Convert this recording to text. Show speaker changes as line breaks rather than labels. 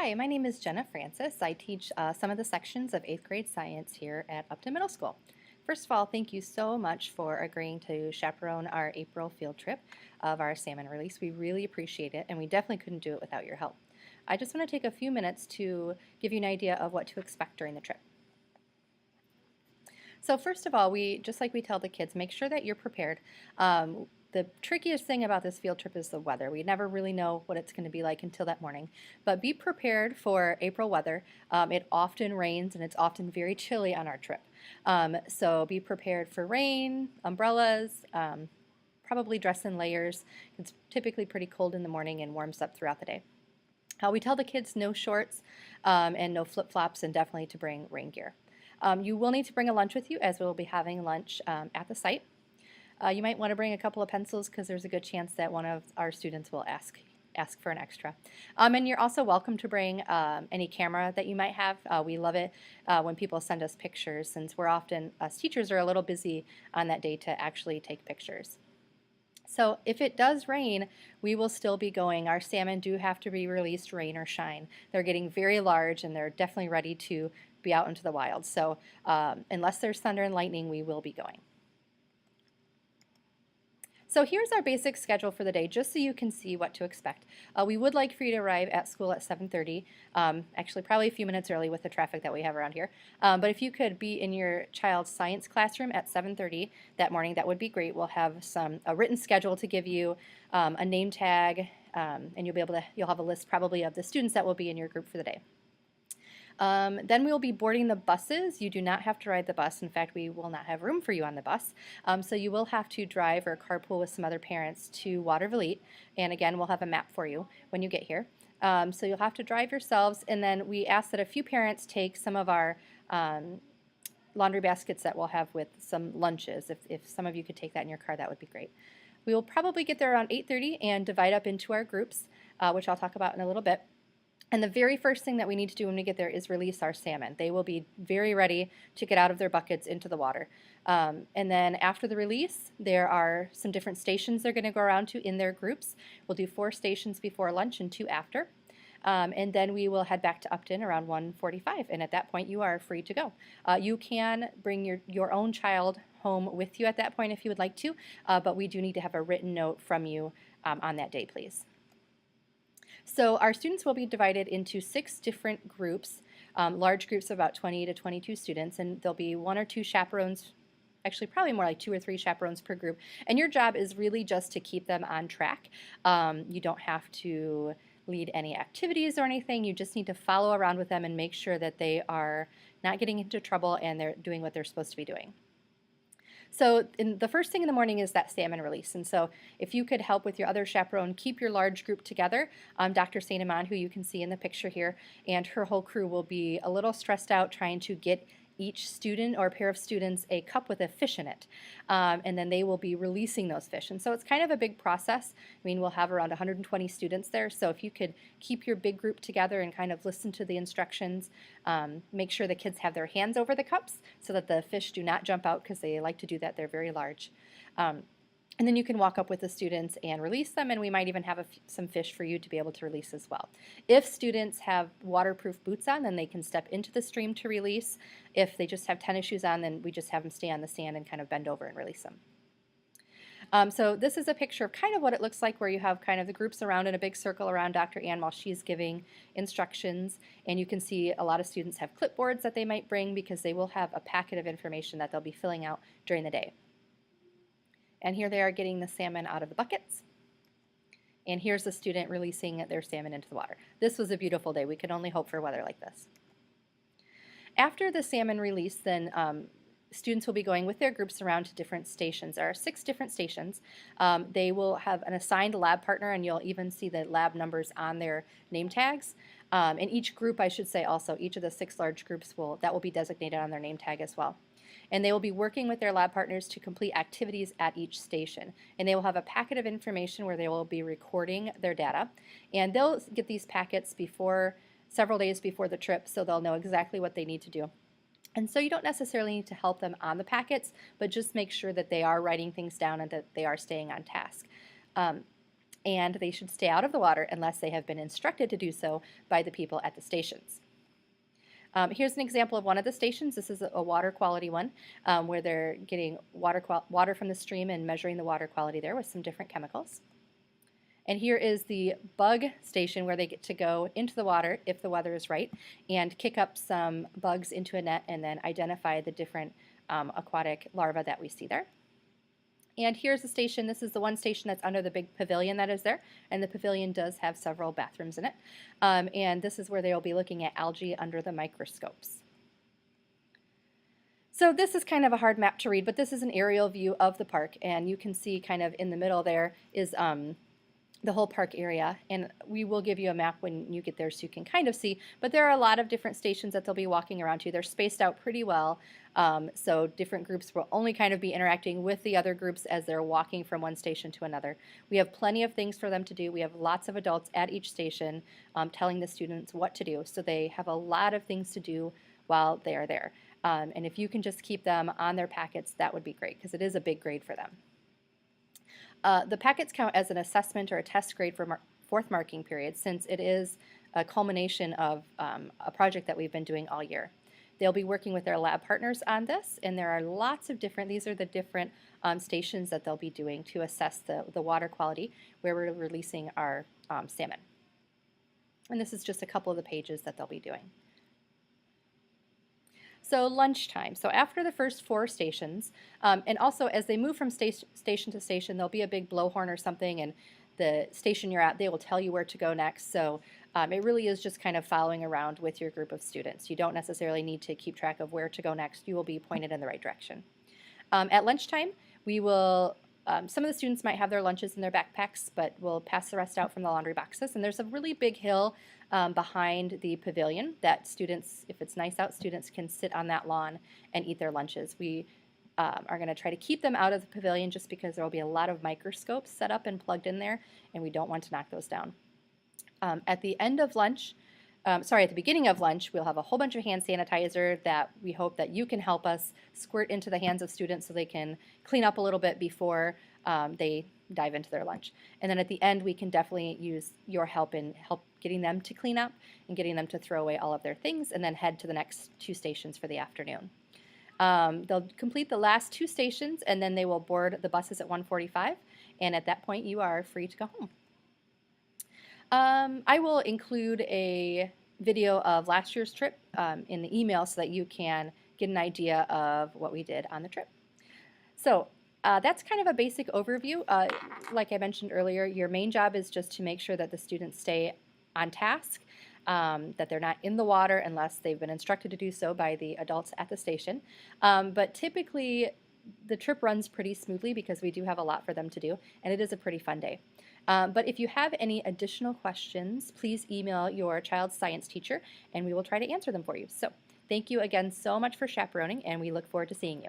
Hi, my name is Jenna Francis. I teach some of the sections of 8th grade science here at Upton Middle School. First of all, thank you so much for agreeing to chaperone our April field trip of our salmon release. We really appreciate it, and we definitely couldn't do it without your help. I just want to take a few minutes to give you an idea of what to expect during the trip. So first of all, just like we tell the kids, make sure that you're prepared. The trickiest thing about this field trip is the weather. We never really know what it's going to be like until that morning. But be prepared for April weather. It often rains and it's often very chilly on our trip. So be prepared for rain, umbrellas, probably dress in layers. It's typically pretty cold in the morning and warms up throughout the day. We tell the kids no shorts and no flip-flops, and definitely to bring rain gear. You will need to bring a lunch with you, as we'll be having lunch at the site. You might want to bring a couple of pencils because there's a good chance that one of our students will ask for an extra. And you're also welcome to bring any camera that you might have. We love it when people send us pictures, since us teachers are a little busy on that day to actually take pictures. So if it does rain, we will still be going. Our salmon do have to be released rain or shine. They're getting very large and they're definitely ready to be out into the wild. So unless there's thunder and lightning, we will be going. So here's our basic schedule for the day, just so you can see what to expect. We would like for you to arrive at school at 7:30, actually probably a few minutes early with the traffic that we have around here. But if you could be in your child's science classroom at 7:30 that morning, that would be great. We'll have a written schedule to give you, a name tag, and you'll have a list probably of the students that will be in your group for the day. Then we will be boarding the buses. You do not have to ride the bus. In fact, we will not have room for you on the bus. So you will have to drive or carpool with some other parents to Watervliet. And again, we'll have a map for you when you get here. So you'll have to drive yourselves. And then we ask that a few parents take some of our laundry baskets that we'll have with some lunches. If some of you could take that in your car, that would be great. We will probably get there around 8:30 and divide up into our groups, which I'll talk about in a little bit. And the very first thing that we need to do when we get there is release our salmon. They will be very ready to get out of their buckets into the water. And then after the release, there are some different stations they're going to go around to in their groups. We'll do 4 stations before lunch and 2 after. And then we will head back to Upton around 1:45. And at that point, you are free to go. You can bring your own child home with you at that point if you would like to, but we do need to have a written note from you on that day, please. So our students will be divided into 6 different groups, large groups of about 20 to 22 students, and there'll be 1 or 2 chaperones, actually probably more like 2 or 3 chaperones per group. And your job is really just to keep them on track. You don't have to lead any activities or anything. You just need to follow around with them and make sure that they are not getting into trouble and they're doing what they're supposed to be doing. So the first thing in the morning is that salmon release. And so if you could help with your other chaperone, keep your large group together. Dr. St. Amand, who you can see in the picture here, and her whole crew will be a little stressed out trying to get each student or pair of students a cup with a fish in it. And then they will be releasing those fish. And so it's kind of a big process. I mean, we'll have around 120 students there. So if you could keep your big group together and kind of listen to the instructions, make sure the kids have their hands over the cups so that the fish do not jump out, because they like to do that. They're very large. And then you can walk up with the students and release them, and we might even have some fish for you to be able to release as well. If students have waterproof boots on, then they can step into the stream to release. If they just have tennis shoes on, then we just have them stay on the sand and kind of bend over and release them. So this is a picture of kind of what it looks like, where you have kind of the groups around in a big circle around Dr. Ann while she's giving instructions. And you can see a lot of students have clipboards that they might bring, because they will have a packet of information that they'll be filling out during the day. And here they are getting the salmon out of the buckets. And here's the student releasing their salmon into the water. This was a beautiful day. We could only hope for weather like this. After the salmon release, then students will be going with their groups around to different stations. There are 6 different stations. They will have an assigned lab partner, and you'll even see the lab numbers on their name tags. And each group, I should say also, each of the 6 large groups will be designated on their name tag as well. And they will be working with their lab partners to complete activities at each station. And they will have a packet of information where they will be recording their data. And they'll get these packets several days before the trip, so they'll know exactly what they need to do. And so you don't necessarily need to help them on the packets, but just make sure that they are writing things down and that they are staying on task. and they should stay out of the water unless they have been instructed to do so by the people at the stations. Here's an example of one of the stations. This is a water quality one where they're getting water from the stream and measuring the water quality there with some different chemicals. And here is the bug station where they get to go into the water if the weather is right and kick up some bugs into a net and then identify the different aquatic larvae that we see there. And here's the station. This is the one station that's under the big pavilion that is there, and the pavilion does have several bathrooms in it. And this is where they'll be looking at algae under the microscopes. So this is kind of a hard map to read, but this is an aerial view of the park, and you can see kind of in the middle there is the whole park area, and we will give you a map when you get there so you can kind of see, but there are a lot of different stations that they'll be walking around to. They're spaced out pretty well, so different groups will only kind of be interacting with the other groups as they're walking from one station to another. We have plenty of things for them to do. We have lots of adults at each station telling the students what to do, so they have a lot of things to do while they are there. And if you can just keep them on their packets, that would be great, because it is a big grade for them. The packets count as an assessment or a test grade for fourth marking period, since it is a culmination of a project that we've been doing all year. They'll be working with their lab partners on this, and there are lots of different, these are the different stations that they'll be doing to assess the water quality where we're releasing our salmon. And this is just a couple of the pages that they'll be doing. So lunchtime. So after the first 4 stations, and also as they move from station to station, there'll be a big blowhorn or something, and the station you're at, they will tell you where to go next. So it really is just kind of following around with your group of students. You don't necessarily need to keep track of where to go next. You will be pointed in the right direction. At lunchtime, we will some of the students might have their lunches in their backpacks, but we'll pass the rest out from the laundry boxes. And there's a really big hill behind the pavilion that students, if it's nice out, students can sit on that lawn and eat their lunches. We are going to try to keep them out of the pavilion just because there will be a lot of microscopes set up and plugged in there, and we don't want to knock those down. At the end of lunch, at the beginning of lunch, we'll have a whole bunch of hand sanitizer that we hope that you can help us squirt into the hands of students so they can clean up a little bit before they dive into their lunch. And then at the end, we can definitely use your help in getting them to clean up and getting them to throw away all of their things and then head to the next 2 stations for the afternoon. They'll complete the last 2 stations, and then they will board the buses at 1:45, and at that point you are free to go home. I will include a video of last year's trip in the email so that you can get an idea of what we did on the trip. So that's kind of a basic overview. Like I mentioned earlier, your main job is just to make sure that the students stay on task, that they're not in the water unless they've been instructed to do so by the adults at the station. But typically the trip runs pretty smoothly because we do have a lot for them to do, and it is a pretty fun day. But if you have any additional questions, please email your child's science teacher and we will try to answer them for you. So thank you again so much for chaperoning, and we look forward to seeing you.